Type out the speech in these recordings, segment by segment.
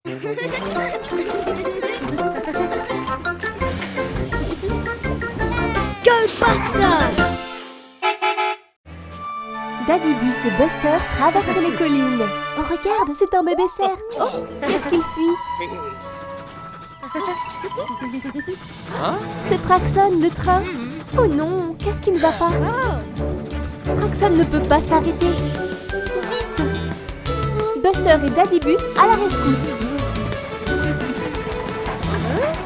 Go Buster! Daddybus et Buster traversent les collines. Oh, regarde, c'est un bébé cerf. Oh, qu'est-ce qu'il fuit? C'est Traxon, le train. Oh non, qu'est-ce qui ne va pas? Traxon ne peut pas s'arrêter. Vite! Buster et Daddybus à la rescousse.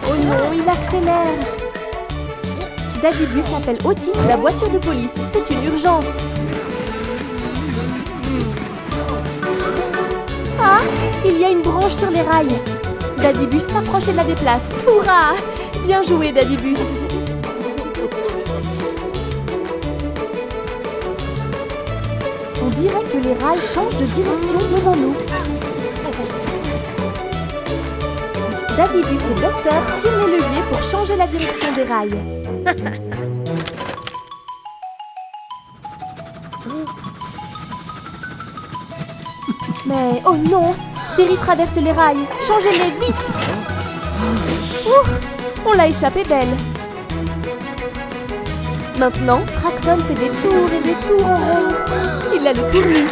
Oh non, il accélère. Daddybus appelle Otis la voiture de police. C'est une urgence. Ah, il y a une branche sur les rails. Daddybus s'approche et la déplace. Hurrah! Bien joué, Daddybus. On dirait que les rails changent de direction devant nous. Daddybus et Buster tirent les leviers pour changer la direction des rails. Mais oh non! Terry traverse les rails. Changez-les vite! Ouh, on l'a échappé belle. Maintenant, Traxon fait des tours et des tours en rond. Il a le tournis.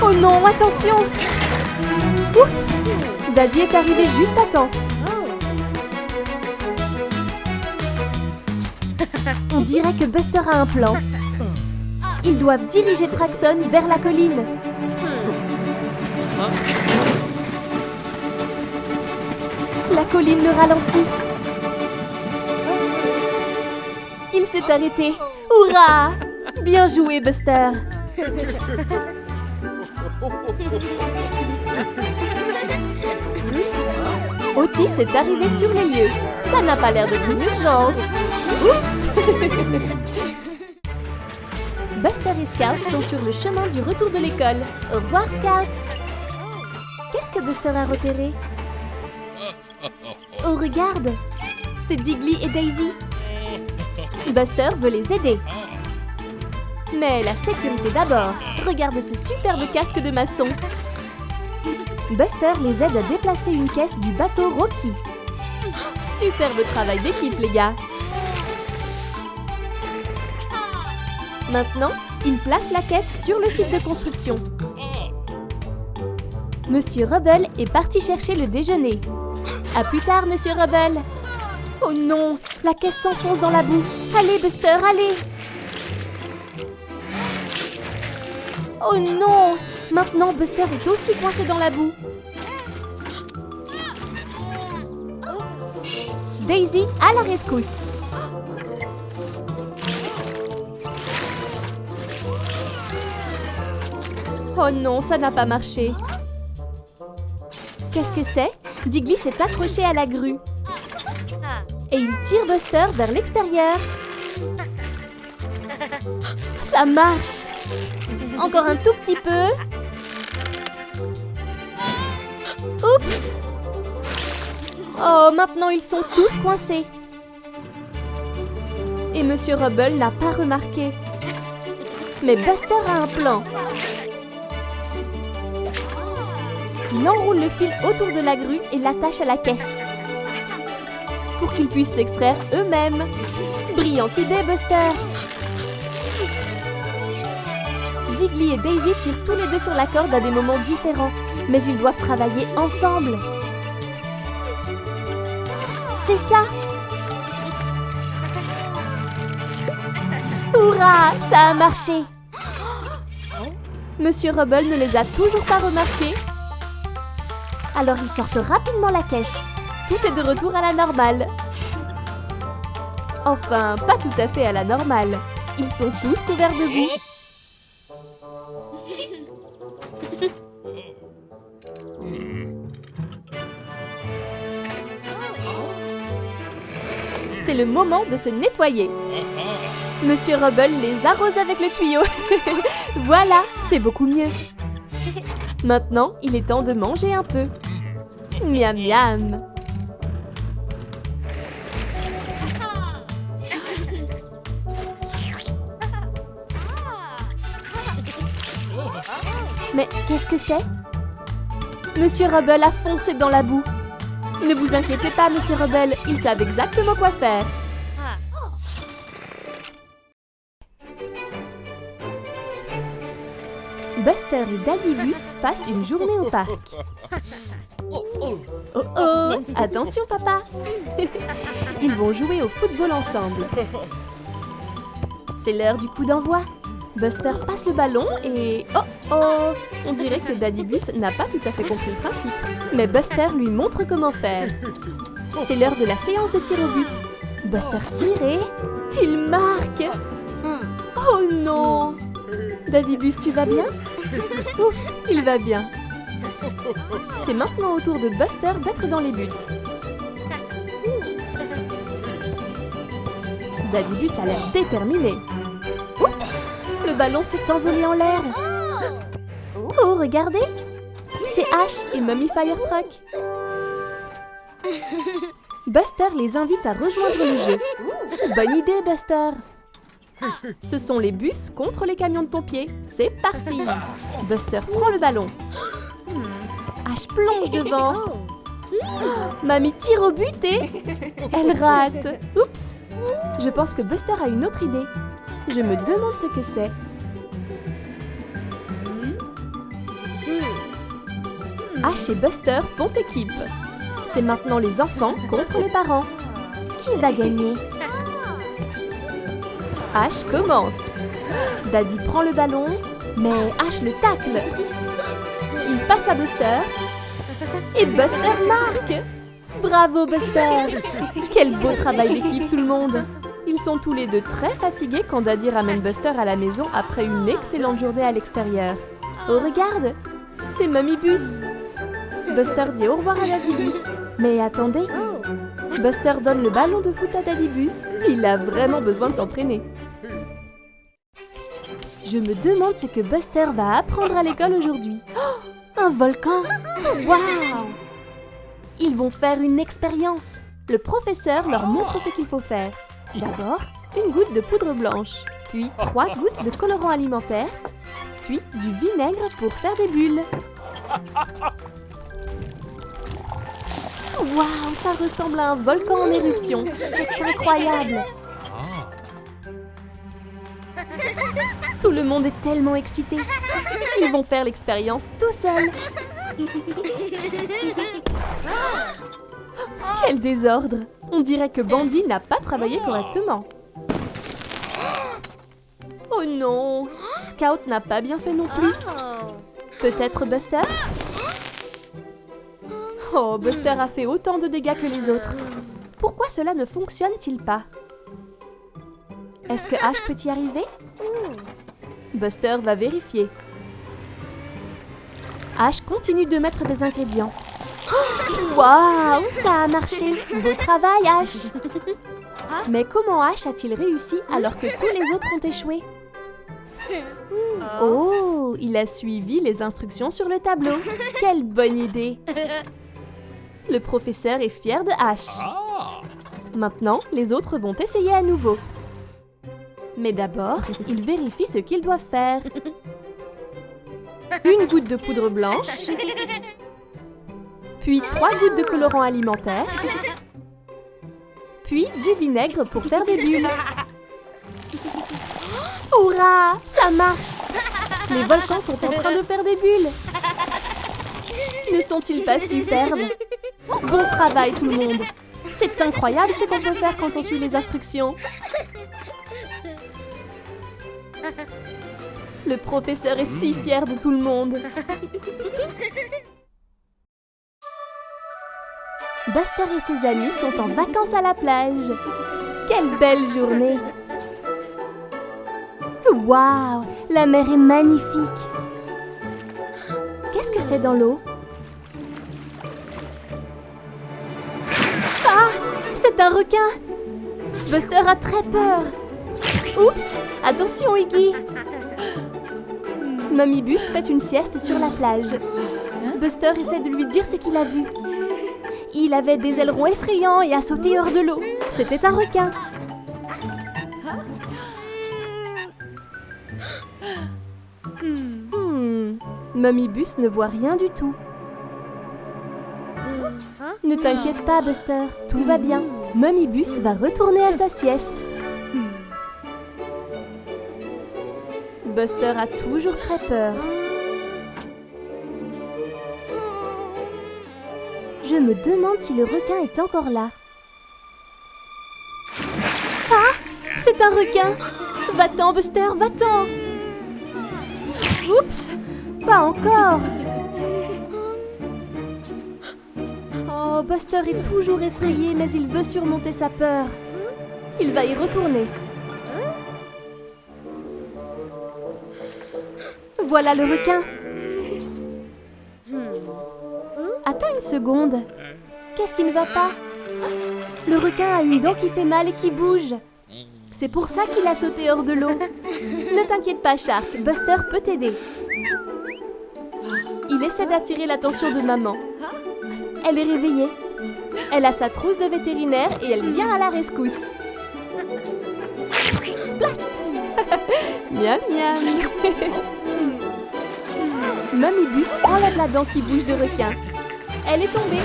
Oh non, attention! Ouf! Daddy est arrivé juste à temps. On dirait que Buster a un plan. Ils doivent diriger Traxon vers la colline. La colline le ralentit. Il s'est arrêté. Hurrah! Bien joué, Buster. Otis est arrivé sur les lieux. Ça n'a pas l'air d'être une urgence. Oups! Buster et Scout sont sur le chemin du retour de l'école. Au revoir, Scout. Qu'est-ce que Buster a repéré? Oh, regarde! C'est Diggly et Daisy. Buster veut les aider. Mais la sécurité d'abord. Regarde ce superbe casque de maçon. Buster les aide à déplacer une caisse du bateau Rocky. Superbe travail d'équipe, les gars. Maintenant, il place la caisse sur le site de construction. Monsieur Rubble est parti chercher le déjeuner. À plus tard, Monsieur Rubble. Oh non, la caisse s'enfonce dans la boue. Allez, Buster, allez. Oh non, maintenant Buster est aussi coincé dans la boue. Daisy à la rescousse. Oh non, ça n'a pas marché. Qu'est-ce que c'est? Diggly s'est accroché à la grue. Et il tire Buster vers l'extérieur. Ça marche. Encore un tout petit peu. Oups! Oh, maintenant ils sont tous coincés. Et Monsieur Rubble n'a pas remarqué. Mais Buster a un plan. Il enroule le fil autour de la grue et l'attache à la caisse. Pour qu'ils puissent s'extraire eux-mêmes. Brillante idée, Buster! Diggly et Daisy tirent tous les deux sur la corde à des moments différents, mais ils doivent travailler ensemble. C'est ça! Hurrah! Ça a marché! Monsieur Rubble ne les a toujours pas remarqués. Alors ils sortent rapidement la caisse. Tout est de retour à la normale. Enfin, pas tout à fait à la normale. Ils sont tous couverts de boue. C'est le moment de se nettoyer. Monsieur Rubble les arrose avec le tuyau. Voilà, c'est beaucoup mieux. Maintenant, il est temps de manger un peu. Miam miam. Mais qu'est-ce que c'est? Monsieur Rubble a foncé dans la boue. Ne vous inquiétez pas, Monsieur Rubble, ils savent exactement quoi faire. Buster et Daddy Bus passent une journée au parc. Oh oh! Attention, papa! Ils vont jouer au football ensemble. C'est l'heure du coup d'envoi. Buster passe le ballon et... Oh oh! On dirait que Daddy Bus n'a pas tout à fait compris le principe. Mais Buster lui montre comment faire. C'est l'heure de la séance de tir au but. Buster tire et... Il marque! Oh non! Daddy Bus, tu vas bien? Ouf, il va bien. C'est maintenant au tour de Buster d'être dans les buts. Daddy Bus a l'air déterminé. Oups! Le ballon s'est envolé en l'air. Oh, regardez! C'est Ash et Mummy Firetruck. Buster les invite à rejoindre le jeu. Bonne idée, Buster! Ce sont les bus contre les camions de pompiers. C'est parti! Buster prend le ballon. Ash plonge devant. Mamie tire au but et... Elle rate. Oups! Je pense que Buster a une autre idée. Je me demande ce que c'est. Ash et Buster font équipe. C'est maintenant les enfants contre les parents. Qui va gagner? Ash commence. Daddy prend le ballon, mais Ash le tacle. Il passe à Buster. Et Buster marque. Bravo Buster! Quel beau travail d'équipe tout le monde! Ils sont tous les deux très fatigués quand Daddy ramène Buster à la maison après une excellente journée à l'extérieur. Oh regarde! C'est Mummy Bus! Buster dit au revoir à Daddy Bus. Mais attendez! Buster donne le ballon de foot à Daddy Bus. Il a vraiment besoin de s'entraîner. Je me demande ce que Buster va apprendre à l'école aujourd'hui. Oh, un volcan! Waouh! Ils vont faire une expérience. Le professeur leur montre ce qu'il faut faire. D'abord, une goutte de poudre blanche, puis 3 gouttes de colorant alimentaire, puis du vinaigre pour faire des bulles. Waouh, ça ressemble à un volcan en éruption. C'est incroyable. Tout le monde est tellement excité. Ils vont faire l'expérience tout seuls. Quel désordre! On dirait que Bandy n'a pas travaillé correctement. Oh non! Scout n'a pas bien fait non plus. Peut-être Buster? Oh, Buster a fait autant de dégâts que les autres. Pourquoi cela ne fonctionne-t-il pas? Est-ce que Ash peut y arriver? Buster va vérifier. Ash continue de mettre des ingrédients. Waouh, ça a marché! Beau travail, Ash! Mais comment Ash a-t-il réussi alors que tous les autres ont échoué? Oh, il a suivi les instructions sur le tableau. Quelle bonne idée! Le professeur est fier de Ash. Maintenant, les autres vont essayer à nouveau. Mais d'abord, ils vérifient ce qu'ils doivent faire. Une goutte de poudre blanche, puis 3 gouttes de colorant alimentaire, puis du vinaigre pour faire des bulles. Hurrah! Ça marche! Les volcans sont en train de faire des bulles. Ne sont-ils pas superbes? Bon travail tout le monde! C'est incroyable ce qu'on peut faire quand on suit les instructions. Le professeur est si fier de tout le monde. Buster et ses amis sont en vacances à la plage. Quelle belle journée! Waouh! La mer est magnifique! Qu'est-ce que c'est dans l'eau? Ah! C'est un requin! Buster a très peur! Oups! Attention, Iggy! Mummy Bus fait une sieste sur la plage. Buster essaie de lui dire ce qu'il a vu. Il avait des ailerons effrayants et a sauté hors de l'eau. C'était un requin. Mummy Bus ne voit rien du tout. Ne t'inquiète pas, Buster, tout va bien. Mummy Bus va retourner à sa sieste. Buster a toujours très peur. Je me demande si le requin est encore là. Ah! C'est un requin! Va-t'en, Buster, va-t'en! Oups! Pas encore! Oh, Buster est toujours effrayé, mais il veut surmonter sa peur. Il va y retourner. Voilà le requin. Attends une seconde. Qu'est-ce qui ne va pas? Le requin a une dent qui fait mal et qui bouge. C'est pour ça qu'il a sauté hors de l'eau. Ne t'inquiète pas, Shark. Buster peut t'aider. Il essaie d'attirer l'attention de maman. Elle est réveillée. Elle a sa trousse de vétérinaire et elle vient à la rescousse. Splat! Miam miam! Mummy Bus enlève la dent qui bouge de requin. Elle est tombée.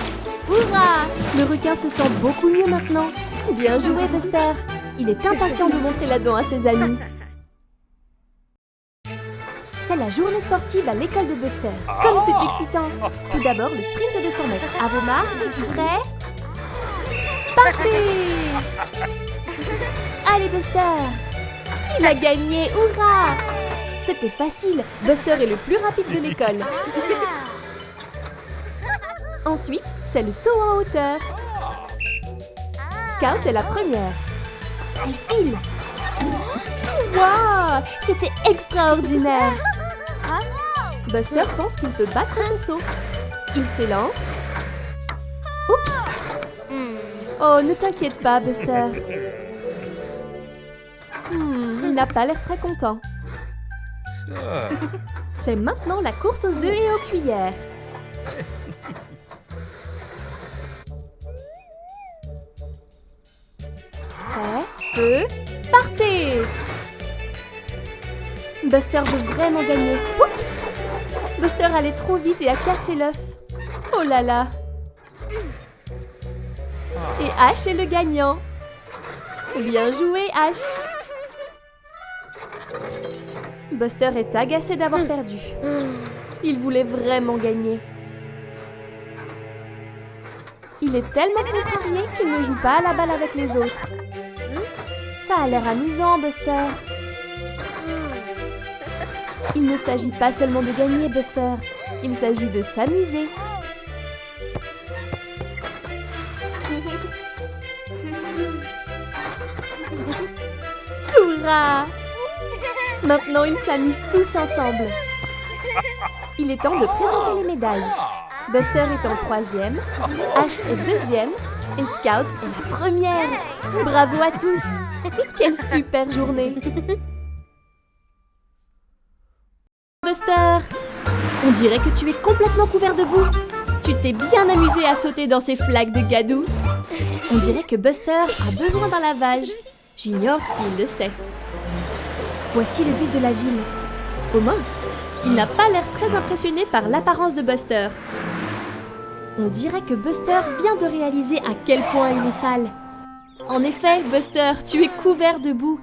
Hurrah! Le requin se sent beaucoup mieux maintenant. Bien joué, Buster. Il est impatient de montrer la dent à ses amis. C'est la journée sportive à l'école de Buster. Comme c'est excitant! Tout d'abord, le sprint de 100 mètres. À vos marques, prêts? Partez! Allez, Buster! Il a gagné! Hurrah! C'était facile. Buster est le plus rapide de l'école. Ensuite, c'est le saut en hauteur. Scout est la première. Elle file. Waouh! C'était extraordinaire. Buster pense qu'il peut battre ce saut. Il s'élance. Oups! Oh, ne t'inquiète pas, Buster. Il n'a pas l'air très content. C'est maintenant la course aux œufs et aux cuillères. Prêt, feu, partez! Buster veut vraiment gagner. Oups! Buster allait trop vite et a cassé l'œuf. Oh là là! Et Ash est le gagnant. Bien joué, Ash! Buster est agacé d'avoir perdu. Il voulait vraiment gagner. Il est tellement contrarié qu'il ne joue pas à la balle avec les autres. Ça a l'air amusant, Buster. Il ne s'agit pas seulement de gagner, Buster. Il s'agit de s'amuser. Hurrah! Maintenant, ils s'amusent tous ensemble. Il est temps de présenter les médailles. Buster est en 3e, Ash est 2e et Scout est la première. Bravo à tous! Quelle super journée! Buster! On dirait que tu es complètement couvert de boue. Tu t'es bien amusé à sauter dans ces flaques de gadou. On dirait que Buster a besoin d'un lavage. J'ignore s'il le sait. Voici le bus de la ville. Oh mince! Il n'a pas l'air très impressionné par l'apparence de Buster. On dirait que Buster vient de réaliser à quel point il est sale. En effet, Buster, tu es couvert de boue.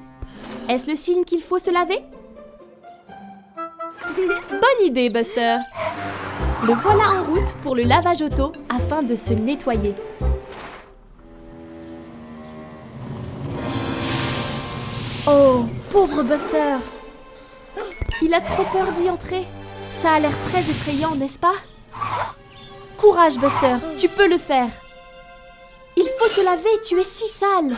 Est-ce le signe qu'il faut se laver? Bonne idée, Buster. Le voilà en route pour le lavage auto afin de se nettoyer. Oh, pauvre Buster! Il a trop peur d'y entrer. Ça a l'air très effrayant, n'est-ce pas? Courage, Buster, tu peux le faire. Il faut te laver, tu es si sale.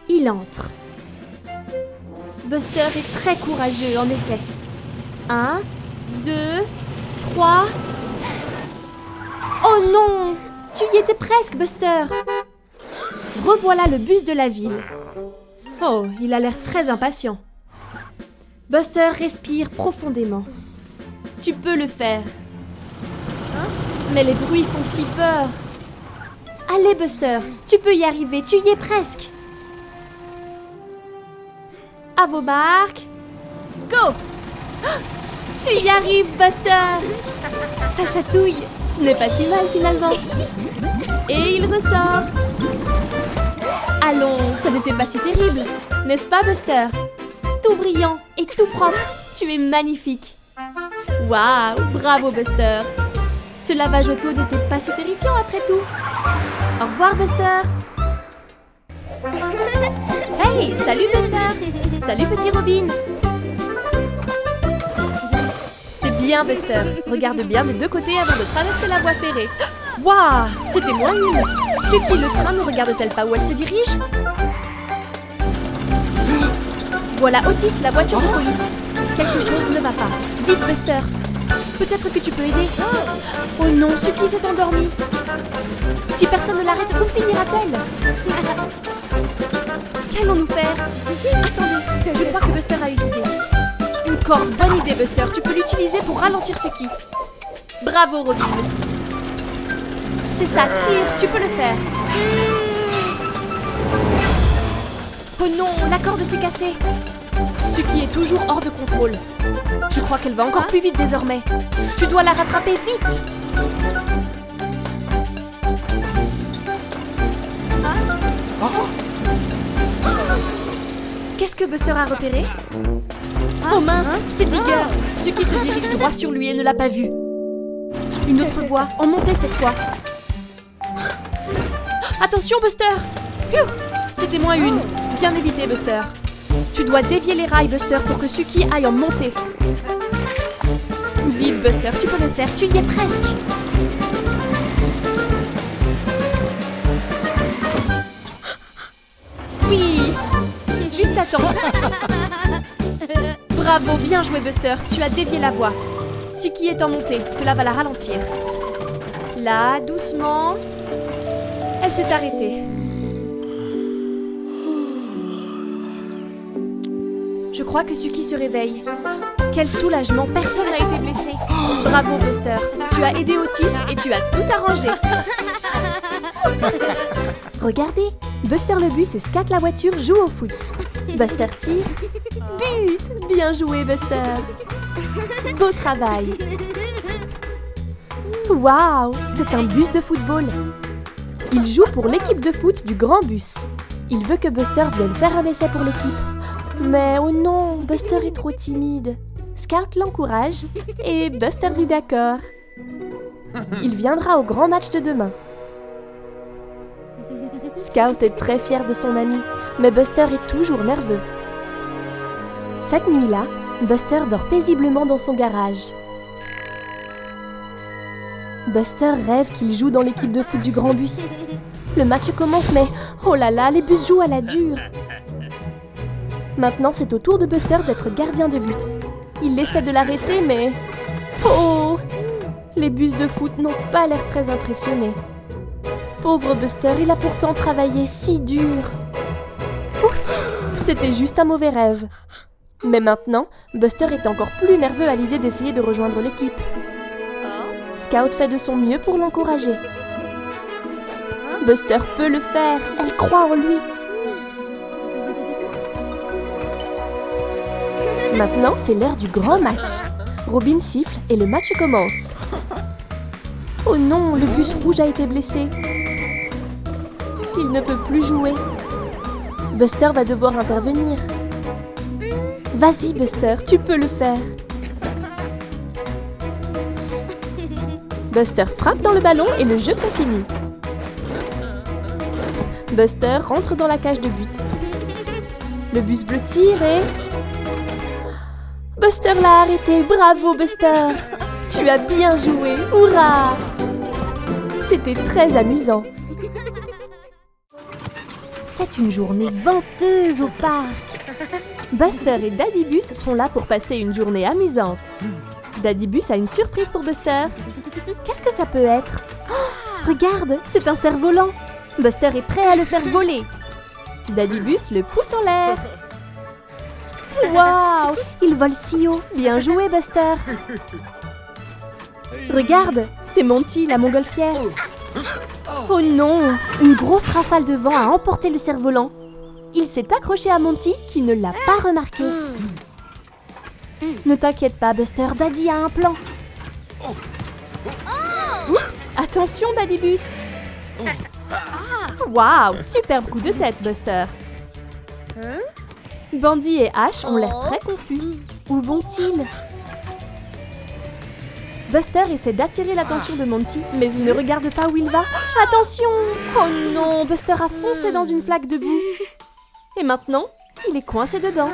Il entre. Buster est très courageux, en effet. 1, 2, 3... Oh non! Tu y étais presque, Buster! Revoilà le bus de la ville. Oh, il a l'air très impatient. Buster respire profondément. Tu peux le faire. Mais les bruits font si peur. Allez, Buster, tu peux y arriver, tu y es presque. À vos marques, go! Tu y arrives, Buster! Ça chatouille. Ce n'est pas si mal finalement. Et il ressort. Allons, ça n'était pas si terrible. N'est-ce pas, Buster? Tout brillant et tout propre. Tu es magnifique. Waouh, bravo, Buster. Ce lavage auto n'était pas si terrifiant après tout. Au revoir, Buster. Hey, salut, Buster. Salut, petit Robin. C'est bien, Buster. Regarde bien des deux côtés avant de traverser la voie ferrée. Waouh, c'était moins une. C'est qui le train ne regarde-t-elle pas où elle se dirige? Voilà Otis, la voiture de police. Quelque chose ne va pas. Vite, Buster. Peut-être que tu peux aider. Oh non, Suki s'est endormie. Si personne ne l'arrête, où finira-t-elle? Qu'allons-nous faire? Attendez, je crois que Buster a une idée. Une corde, bonne idée, Buster. Tu peux l'utiliser pour ralentir Suki. Bravo, Robin. C'est ça, tire, tu peux le faire. Oh non, la corde s'est cassée. Suki est toujours hors de contrôle. Je crois qu'elle va encore plus vite désormais. Tu dois la rattraper vite. Qu'est-ce que Buster a repéré? Oh mince, c'est Digger. Suki se dirige droit sur lui et ne l'a pas vu. Une autre voie, en montée cette fois. Attention, Buster! Phew! C'était moins une. Bien évité, Buster. Tu dois dévier les rails, Buster, pour que Suki aille en montée. Vite, Buster, tu peux le faire. Tu y es presque. Oui! Juste à temps. Bravo, bien joué, Buster. Tu as dévié la voie. Suki est en montée. Cela va la ralentir. Là, doucement. Elle s'est arrêtée. Je crois que Suki se réveille. Quel soulagement, personne n'a été blessé. Bravo, Buster. Tu as aidé Otis et tu as tout arrangé. Regardez, Buster le bus et Scat la voiture jouent au foot. Buster tire. But! Bien joué, Buster. Beau travail. Waouh! C'est un bus de football. Il joue pour l'équipe de foot du grand bus. Il veut que Buster vienne faire un essai pour l'équipe. Mais oh non, Buster est trop timide. Scout l'encourage et Buster dit d'accord. Il viendra au grand match de demain. Scout est très fier de son ami, mais Buster est toujours nerveux. Cette nuit-là, Buster dort paisiblement dans son garage. Buster rêve qu'il joue dans l'équipe de foot du grand bus. Le match commence, mais oh là là, les bus jouent à la dure. Maintenant, c'est au tour de Buster d'être gardien de but. Il essaie de l'arrêter, mais... Oh! Les bus de foot n'ont pas l'air très impressionnés. Pauvre Buster, il a pourtant travaillé si dur. Ouf! C'était juste un mauvais rêve. Mais maintenant, Buster est encore plus nerveux à l'idée d'essayer de rejoindre l'équipe. Scout fait de son mieux pour l'encourager. Buster peut le faire, elle croit en lui. Maintenant, c'est l'heure du grand match. Robin siffle et le match commence. Oh non, le bus rouge a été blessé. Il ne peut plus jouer. Buster va devoir intervenir. Vas-y, Buster, tu peux le faire. Buster frappe dans le ballon et le jeu continue. Buster rentre dans la cage de but. Le bus bleu tire et... Buster l'a arrêté, bravo Buster! Tu as bien joué, hurrah! C'était très amusant. C'est une journée venteuse au parc. Buster et Daddy Bus sont là pour passer une journée amusante. Daddy Bus a une surprise pour Buster. Qu'est-ce que ça peut être? Oh, regarde, c'est un cerf-volant. Buster est prêt à le faire voler. Daddy Bus le pousse en l'air. Waouh, il vole si haut. Bien joué, Buster. Regarde, c'est Monty, la montgolfière. Oh non, une grosse rafale de vent a emporté le cerf-volant. Il s'est accroché à Monty qui ne l'a pas remarqué. Ne t'inquiète pas, Buster, Daddy a un plan. Oups, attention, Daddybus. Waouh, superbe coup de tête, Buster. Bandy et Ash ont l'air très confus. Où vont-ils? Buster essaie d'attirer l'attention de Monty, mais il ne regarde pas où il va. Attention! Oh non, Buster a foncé dans une flaque de boue. Et maintenant, il est coincé dedans.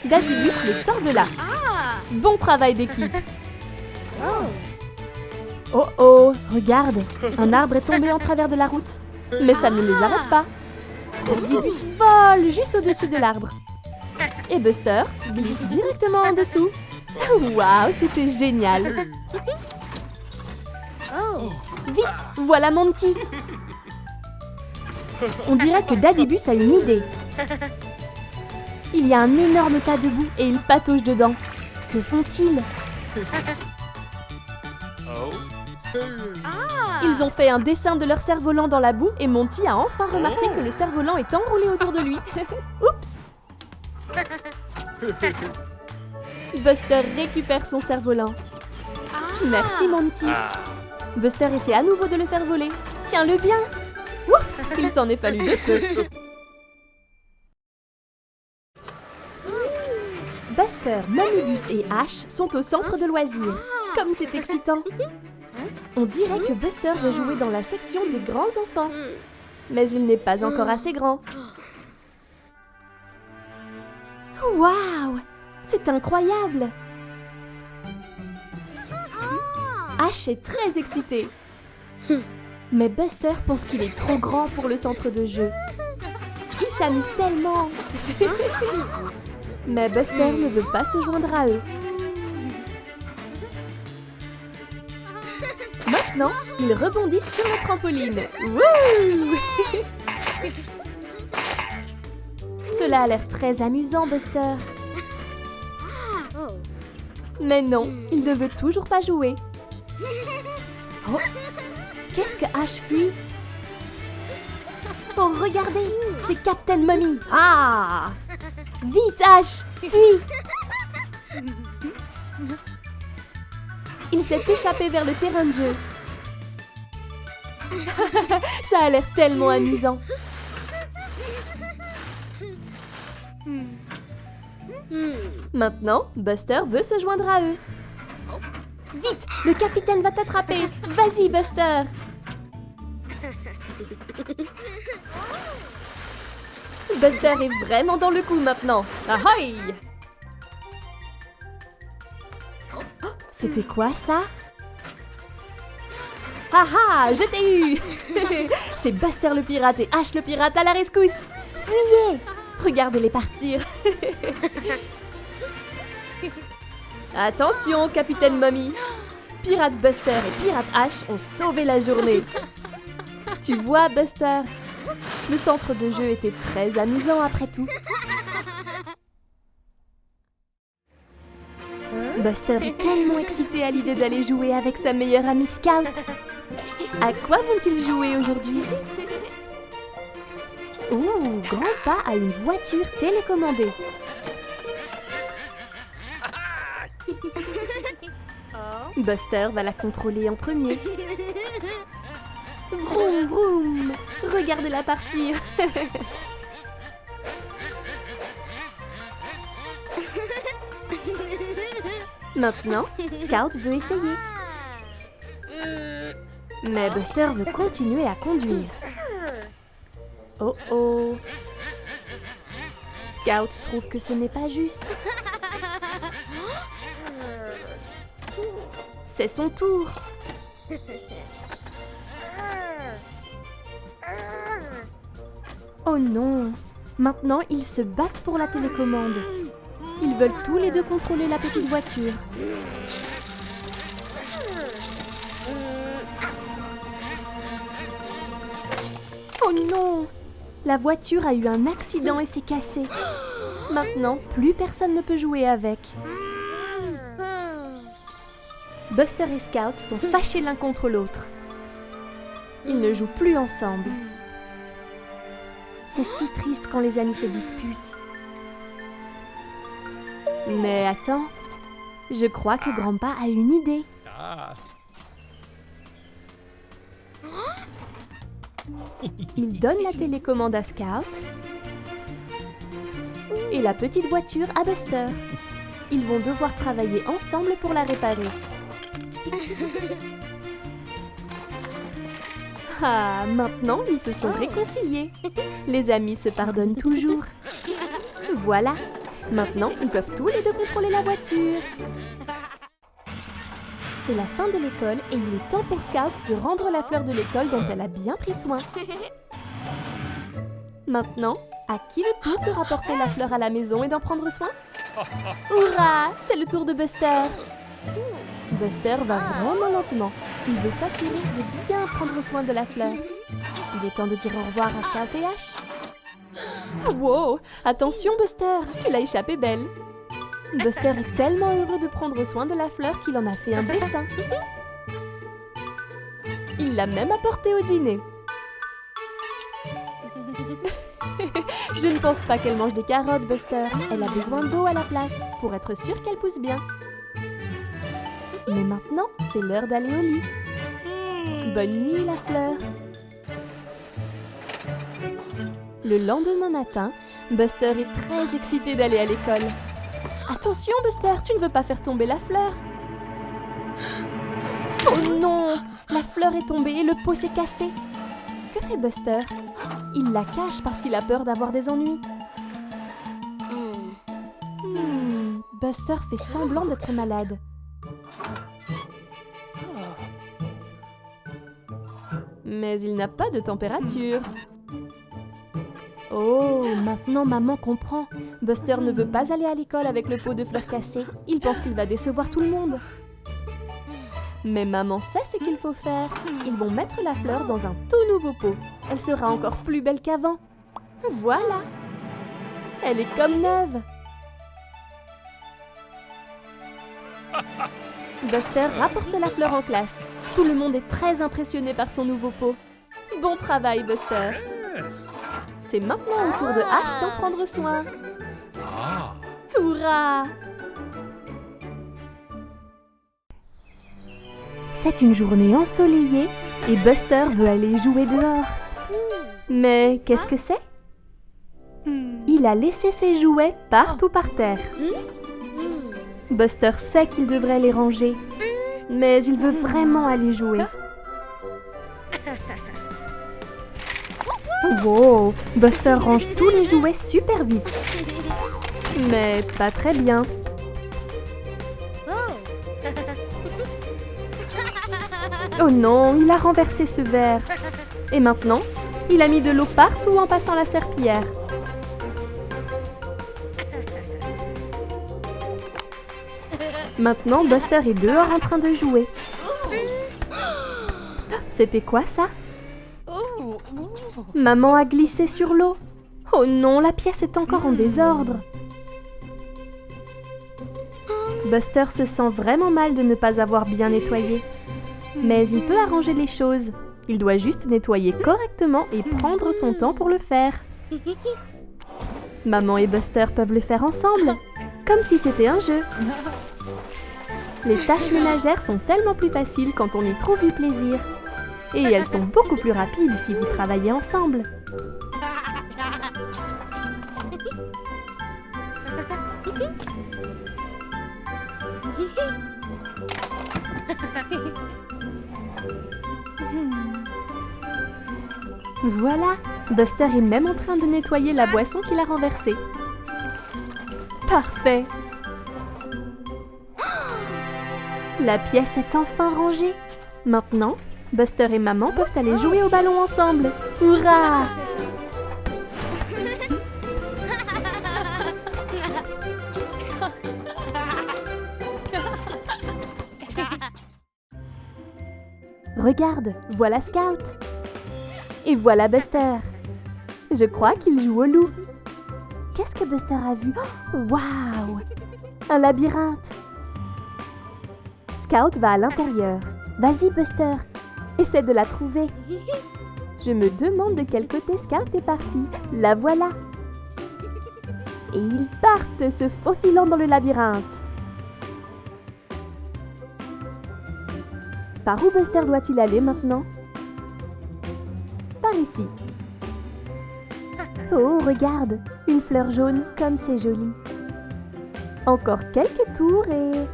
Daddybus le sort de là. Bon travail d'équipe. Oh oh, regarde, un arbre est tombé en travers de la route. Mais ça ne les arrête pas. Daddybus vole juste au-dessus de l'arbre. Et Buster glisse directement en dessous. Waouh, c'était génial. Vite, voilà Monty. On dirait que Daddybus a une idée. Il y a un énorme tas de boue et il patauge dedans. Que font-ils? Ils ont fait un dessin de leur cerf-volant dans la boue et Monty a enfin remarqué que le cerf-volant est enroulé autour de lui. Oups! Buster récupère son cerf-volant. Merci Monty. Buster essaie à nouveau de le faire voler. Tiens-le bien. Ouf! Il s'en est fallu de peu. Buster, Mommybus et Ash sont au centre de loisirs. Comme c'est excitant. On dirait que Buster veut jouer dans la section des grands enfants. Mais il n'est pas encore assez grand. Waouh! C'est incroyable! Ash est très excité. Mais Buster pense qu'il est trop grand pour le centre de jeu. Il s'amuse tellement. Mais Buster ne veut pas se joindre à eux. Maintenant, ils rebondissent sur la trampoline. Wouh! Cela a l'air très amusant, Buster. Mais non, il ne veut toujours pas jouer. Oh! Qu'est-ce que Ash fuit? Oh, regardez! C'est Captain Mommy! Ah! Vite, Ash! Fuis! Il s'est échappé vers le terrain de jeu. Ça a l'air tellement amusant. Maintenant, Buster veut se joindre à eux. Vite, le capitaine va t'attraper. Vas-y, Buster. Buster est vraiment dans le coup maintenant. Ahoy! Oh, c'était quoi ça? Haha, je t'ai eu. C'est Buster le pirate et Ash le pirate à la rescousse. Fuyez! Regardez-les partir. Attention, Capitaine Mommy. Pirate Buster et Pirate Ash ont sauvé la journée. Tu vois, Buster, le centre de jeu était très amusant après tout. Buster est tellement excité à l'idée d'aller jouer avec sa meilleure amie Scout. À quoi vont-ils jouer aujourd'hui? Ouh, Grandpa a une voiture télécommandée. Buster va la contrôler en premier. Vroom vroom. Regardez-la partir. Maintenant, Scout veut essayer. Mais Buster veut continuer à conduire. Oh oh. Scout trouve que ce n'est pas juste. C'est son tour. Oh non. Maintenant, ils se battent pour la télécommande. Ils veulent tous les deux contrôler la petite voiture. Oh non! La voiture a eu un accident et s'est cassée. Maintenant, plus personne ne peut jouer avec. Buster et Scout sont fâchés l'un contre l'autre. Ils ne jouent plus ensemble. C'est si triste quand les amis se disputent. Mais attends, je crois que Grandpa a une idée. Il donne la télécommande à Scout et la petite voiture à Buster. Ils vont devoir travailler ensemble pour la réparer. Ah, maintenant, ils se sont réconciliés. Les amis se pardonnent toujours. Voilà, maintenant, ils peuvent tous les deux contrôler la voiture. C'est la fin de l'école et il est temps pour Scout de rendre la fleur de l'école dont elle a bien pris soin. Maintenant, à qui le tour de rapporter la fleur à la maison et d'en prendre soin? Hurrah! C'est le tour de Buster. Buster va vraiment lentement. Il veut s'assurer de bien prendre soin de la fleur. Il est temps de dire au revoir à Scout et Ash. Wow! Attention Buster, tu l'as échappé belle. Buster est tellement heureux de prendre soin de la fleur qu'il en a fait un dessin. Il l'a même apporté au dîner. Je ne pense pas qu'elle mange des carottes, Buster. Elle a besoin d'eau à la place pour être sûre qu'elle pousse bien. Mais maintenant, c'est l'heure d'aller au lit. Bonne nuit, la fleur. Le lendemain matin, Buster est très excité d'aller à l'école. Attention, Buster, tu ne veux pas faire tomber la fleur. Oh non! La fleur est tombée et le pot s'est cassé. Que fait Buster? Il la cache parce qu'il a peur d'avoir des ennuis. Buster fait semblant d'être malade. Mais il n'a pas de température. Oh, maintenant maman comprend. Buster ne veut pas aller à l'école avec le pot de fleurs cassé. Il pense qu'il va décevoir tout le monde. Mais maman sait ce qu'il faut faire. Ils vont mettre la fleur dans un tout nouveau pot. Elle sera encore plus belle qu'avant. Voilà! Elle est comme neuve. Buster rapporte la fleur en classe. Tout le monde est très impressionné par son nouveau pot. Bon travail, Buster. C'est maintenant au tour de Ash d'en prendre soin. Hurrah! C'est une journée ensoleillée et Buster veut aller jouer dehors. Mais qu'est-ce que c'est? Il a laissé ses jouets partout par terre. Buster sait qu'il devrait les ranger, mais il veut vraiment aller jouer. Wow! Buster range tous les jouets super vite. Mais pas très bien. Oh non, il a renversé ce verre. Et maintenant, il a mis de l'eau partout en passant la serpillière. Maintenant, Buster est dehors en train de jouer. C'était quoi ça? Maman a glissé sur l'eau. Oh non, la pièce est encore en désordre. Buster se sent vraiment mal de ne pas avoir bien nettoyé. Mais il peut arranger les choses. Il doit juste nettoyer correctement et prendre son temps pour le faire. Maman et Buster peuvent le faire ensemble, comme si c'était un jeu. Les tâches ménagères sont tellement plus faciles quand on y trouve du plaisir. Et elles sont beaucoup plus rapides si vous travaillez ensemble. Voilà, Buster est même en train de nettoyer la boisson qu'il a renversée. Parfait! La pièce est enfin rangée. Maintenant, Buster et maman peuvent aller jouer au ballon ensemble. Hurrah! Regarde, voilà Scout. Et voilà Buster. Je crois qu'il joue au loup. Qu'est-ce que Buster a vu? Waouh! Un labyrinthe. Scout va à l'intérieur. Vas-y Buster, essaie de la trouver. Je me demande de quel côté Scout est parti. La voilà. Et ils partent, se faufilant dans le labyrinthe. Par où Buster doit-il aller maintenant? Par ici. Oh, regarde, une fleur jaune, comme c'est joli. Encore quelques tours et...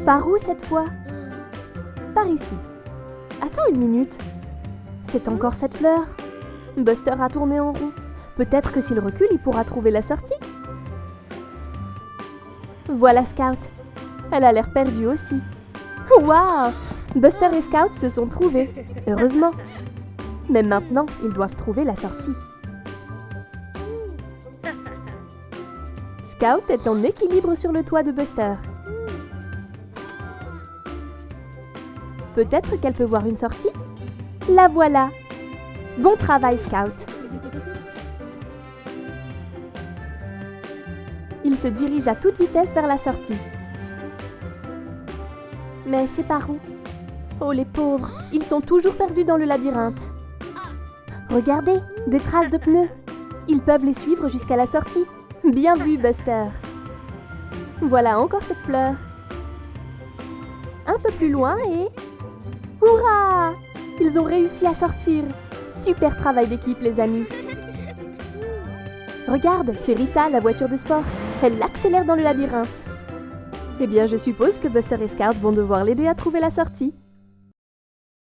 Par où cette fois? Par ici. Attends une minute. C'est encore cette fleur. Buster a tourné en rond. Peut-être que s'il recule, il pourra trouver la sortie. Voilà Scout. Elle a l'air perdue aussi. Waouh! Buster et Scout se sont trouvés. Heureusement. Mais maintenant, ils doivent trouver la sortie. Scout est en équilibre sur le toit de Buster. Peut-être qu'elle peut voir une sortie? La voilà! Bon travail, Scout! Il se dirige à toute vitesse vers la sortie. Mais c'est par où? Oh, les pauvres! Ils sont toujours perdus dans le labyrinthe. Regardez! Des traces de pneus! Ils peuvent les suivre jusqu'à la sortie. Bien vu, Buster! Voilà encore cette fleur. Un peu plus loin et... Hurrah! Ils ont réussi à sortir. Super travail d'équipe, les amis. Regarde, c'est Rita, la voiture de sport. Elle accélère dans le labyrinthe. Eh bien, je suppose que Buster et Scout vont devoir l'aider à trouver la sortie.